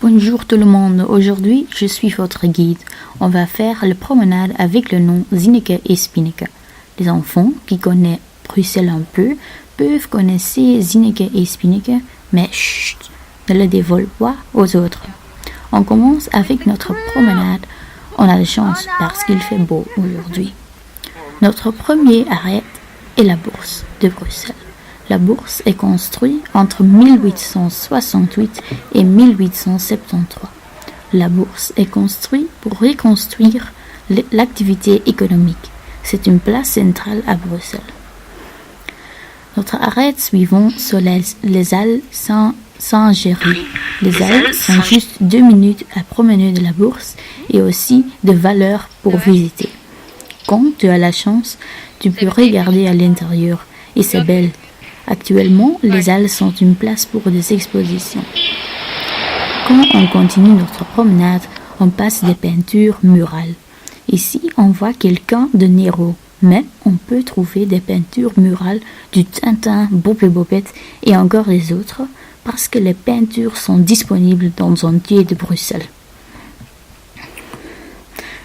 Bonjour tout le monde, aujourd'hui je suis votre guide. On va faire la promenade avec le nom Zinneke et Spinneke. Les enfants qui connaissent Bruxelles un peu peuvent connaître Zinneke et Spinneke, mais chut, ne le dévoile pas aux autres. On commence avec notre promenade. On a de chance parce qu'il fait beau aujourd'hui. Notre premier arrêt est la Bourse de Bruxelles. La Bourse est construite entre 1868 et 1873. La Bourse est construite pour reconstruire l'activité économique. C'est une place centrale à Bruxelles. Notre arrêt suivant sont les Halles Saint-Géry. Les Halles sont juste 2 minutes à promener de la Bourse et aussi de valeur pour visiter. Quand tu as la chance, tu peux regarder à l'intérieur et c'est belle. Actuellement, les Halles sont une place pour des expositions. Quand on continue notre promenade, on passe des peintures murales. Ici, on voit quelqu'un de Nero, mais on peut trouver des peintures murales du Tintin, Bob et Bobette et encore des autres, parce que les peintures sont disponibles dans un lieu de Bruxelles.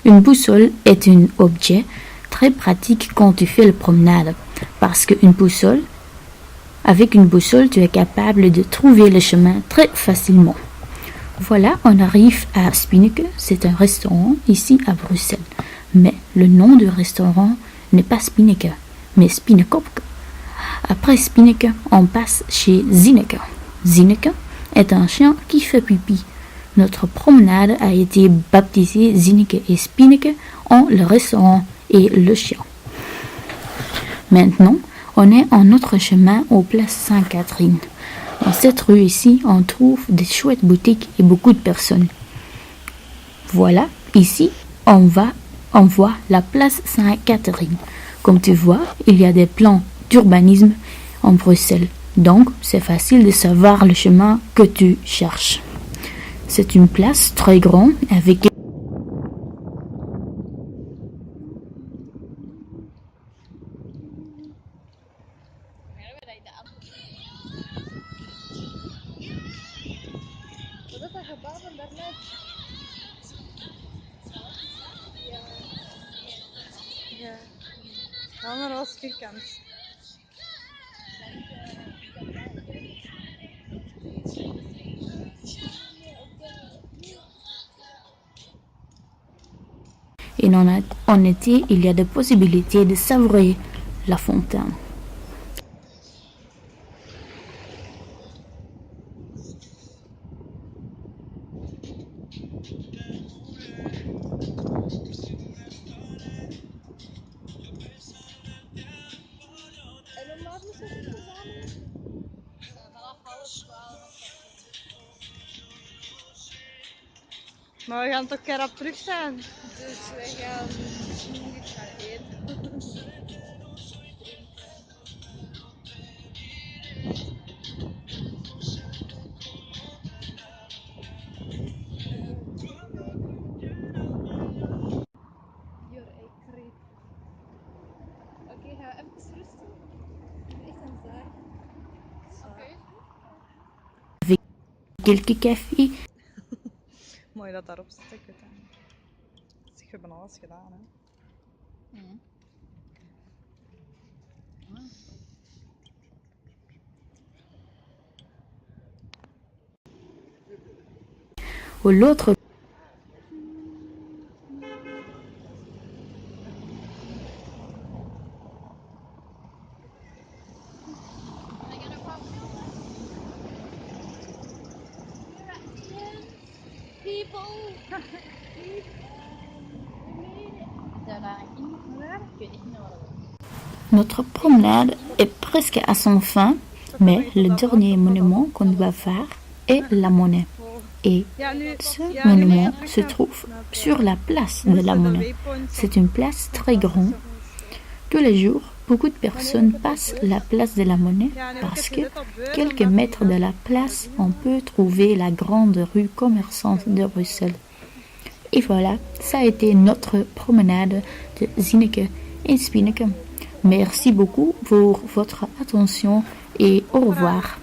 Une boussole est un objet très pratique quand tu fais la promenade, parce avec une boussole, tu es capable de trouver le chemin très facilement. Voilà, on arrive à Spinneke, c'est un restaurant ici à Bruxelles. Mais le nom du restaurant n'est pas Spinneke, mais Spinnekopke. Après Spinneke, on passe chez Zinneke. Zinneke est un chien qui fait pipi. Notre promenade a été baptisée Zinneke et Spinneke en le restaurant et le chien. Maintenant, on est en notre chemin aux places Sainte-Catherine. Dans cette rue ici, on trouve des chouettes boutiques et beaucoup de personnes. Voilà, ici, on voit la place Sainte-Catherine. Comme tu vois, il y a des plans d'urbanisme en Bruxelles. Donc, c'est facile de savoir le chemin que tu cherches. C'est une place très grande avec et en été, il y a des possibilités de savourer la fontaine. Maar we gaan toch keer op terug zijn. Dus wij gaan misschien iets gaan eten. Oké, ga even rusten. Echt aan zaak. Oké. Avec quelques cafés. Mooi dat daarop staat, ik weet het niet. Zeg, we hebben alles gedaan, hè. Ou l'autre Notre promenade est presque à son fin, mais le dernier monument qu'on va faire est la Monnaie. Et ce monument se trouve sur la place de la Monnaie. C'est une place très grande. Tous les jours, beaucoup de personnes passent la place de la Monnaie parce que quelques mètres de la place, on peut trouver la grande rue commerçante de Bruxelles. Et voilà, ça a été notre promenade de Zinneke et Spinneke. Merci beaucoup pour votre attention et au revoir.